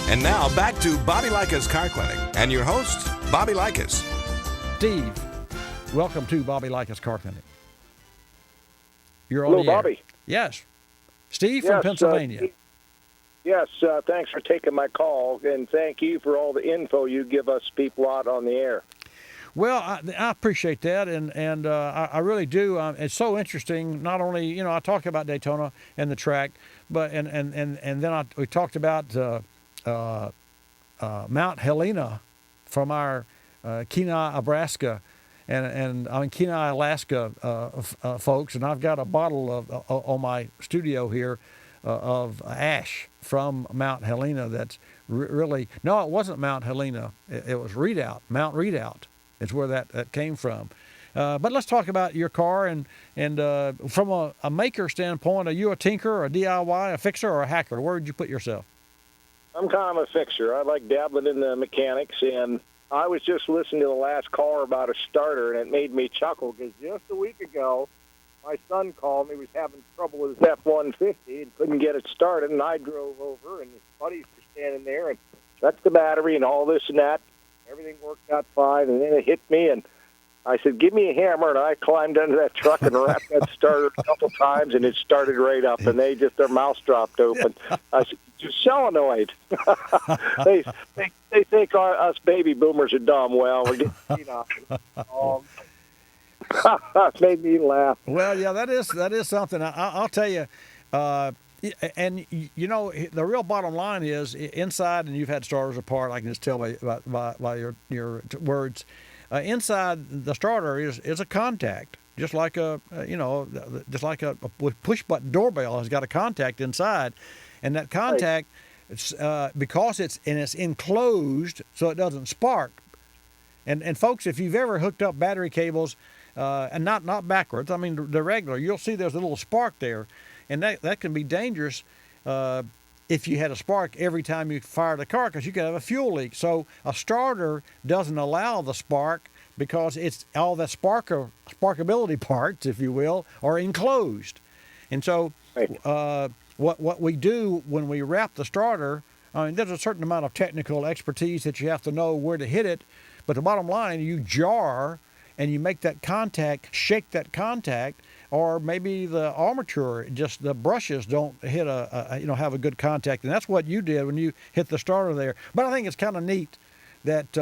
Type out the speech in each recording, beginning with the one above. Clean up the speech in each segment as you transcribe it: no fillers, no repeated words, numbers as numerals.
And now back to Bobby Likis Car Clinic and your host, Bobby Likis. Steve, welcome to Bobby Likis Car Clinic. You're on Hello, the air. Bobby. Yes. Steve from Pennsylvania. Yes, thanks for taking my call, and thank you for all the info you give us people out on the air. Well, I appreciate that, and I really do. It's so interesting. Not only I talk about Daytona and the track, but and then we talked about Mount Helena from our Kenai, Nebraska, and I mean Kenai, Alaska folks, and I've got a bottle of on my studio here of ash from Mount Helena. That's really no, it wasn't Mount Helena. It was Mount Redoubt. Is where that came from. But let's talk about your car and from a maker standpoint. Are you a tinker, a DIY, a fixer, or a hacker? Where would you put yourself? I'm kind of a fixer. I like dabbling in the mechanics, and I was just listening to the last caller about a starter, and it made me chuckle because just a week ago, my son called me. He was having trouble with his F-150 and couldn't get it started, and I drove over, and his buddies were standing there and checked the battery and all this and that. Everything worked out fine, and then it hit me, and I said, give me a hammer, and I climbed under that truck and wrapped that starter a couple times, and it started right up, and their mouths dropped open. I said, you're solenoid. they think us baby boomers are dumb. Well, we're getting It made me laugh. Well, yeah, that is something. I'll tell you, and the real bottom line is inside, and you've had starters apart. I can just tell by your words. Inside the starter is a contact, just like a push button doorbell has got a contact inside, and that contact, because it's enclosed, so it doesn't spark. And folks, if you've ever hooked up battery cables, and not backwards, I mean the regular, you'll see there's a little spark there. And that can be dangerous if you had a spark every time you fire the car, because you could have a fuel leak. So a starter doesn't allow the spark because it's all the sparkability parts, if you will, are enclosed. And so what we do when we wrap the starter, I mean, there's a certain amount of technical expertise that you have to know where to hit it. But the bottom line, you jar and you make that contact, shake that contact, or maybe the armature, just the brushes don't hit have a good contact, and that's what you did when you hit the starter there. But I think it's kind of neat that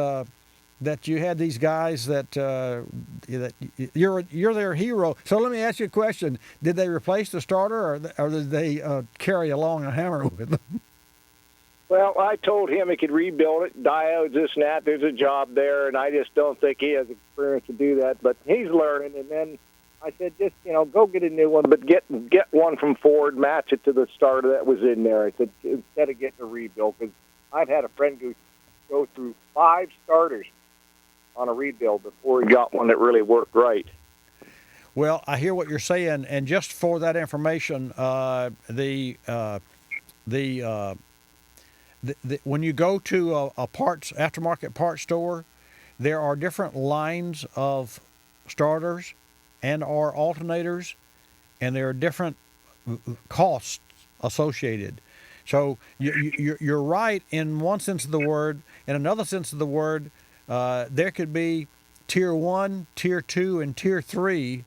you had these guys that you're their hero. So let me ask you a question: did they replace the starter, or did they carry along a hammer with them? Well, I told him he could rebuild it, diodes, this and that. There's a job there, and I just don't think he has experience to do that. But he's learning, and then I said, just, go get a new one, but get one from Ford, match it to the starter that was in there. I said, instead of getting a rebuild, because I've had a friend go through 5 starters on a rebuild before he got one that really worked right. Well, I hear what you're saying, and just for that information, when you go to a aftermarket parts store, there are different lines of starters and or alternators, and there are different costs associated. So you're right in one sense of the word. In another sense of the word, there could be Tier 1, Tier 2, and Tier 3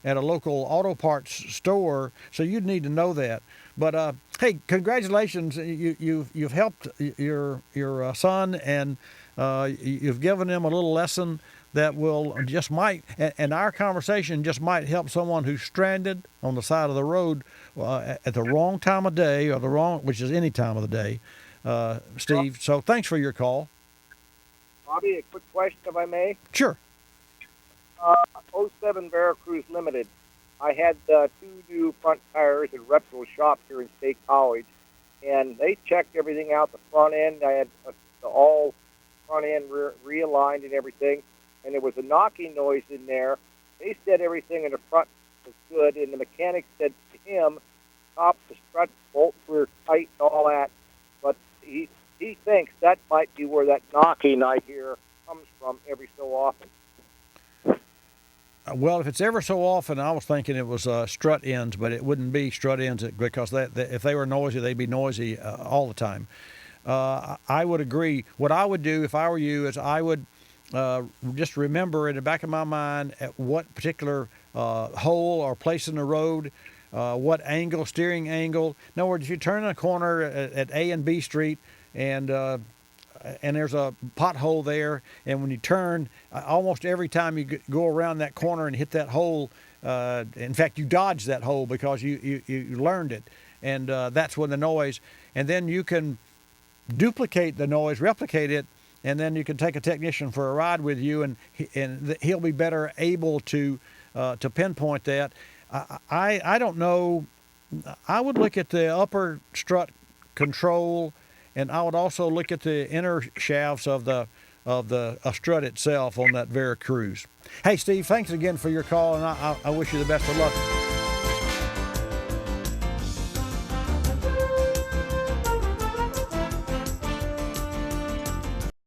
at a local auto parts store, so you'd need to know that. But hey, congratulations! You've helped your son, and you've given him a little lesson that will and our conversation just might help someone who's stranded on the side of the road at the wrong time of day, which is any time of the day, Steve. So thanks for your call. Bobby, a quick question, if I may. Sure. 07 Veracruz Limited. I had 2 new front tires at a reputable shop here in State College, and they checked everything out the front end. I had all front end realigned and everything, and there was a knocking noise in there. They said everything in the front was good, and the mechanic said to him, top, the strut bolts were tight and all that, but he thinks that might be where that knocking I hear comes from every so often. Well, if it's ever so often, I was thinking it was strut ends, but it wouldn't be strut ends because if they were noisy, they'd be noisy all the time. I would agree. What I would do if I were you is I would just remember in the back of my mind at what particular hole or place in the road, what angle, steering angle. In other words, if you turn a corner at A and B Street and there's a pothole there, and when you turn, almost every time you go around that corner and hit that hole, in fact, you dodge that hole because you learned it, and that's when the noise. And then you can duplicate the noise, replicate it, and then you can take a technician for a ride with you, and he'll be better able to pinpoint that. I don't know. I would look at the upper strut control, and I would also look at the inner shafts of the strut itself on that Veracruz. Hey, Steve, thanks again for your call, and I wish you the best of luck.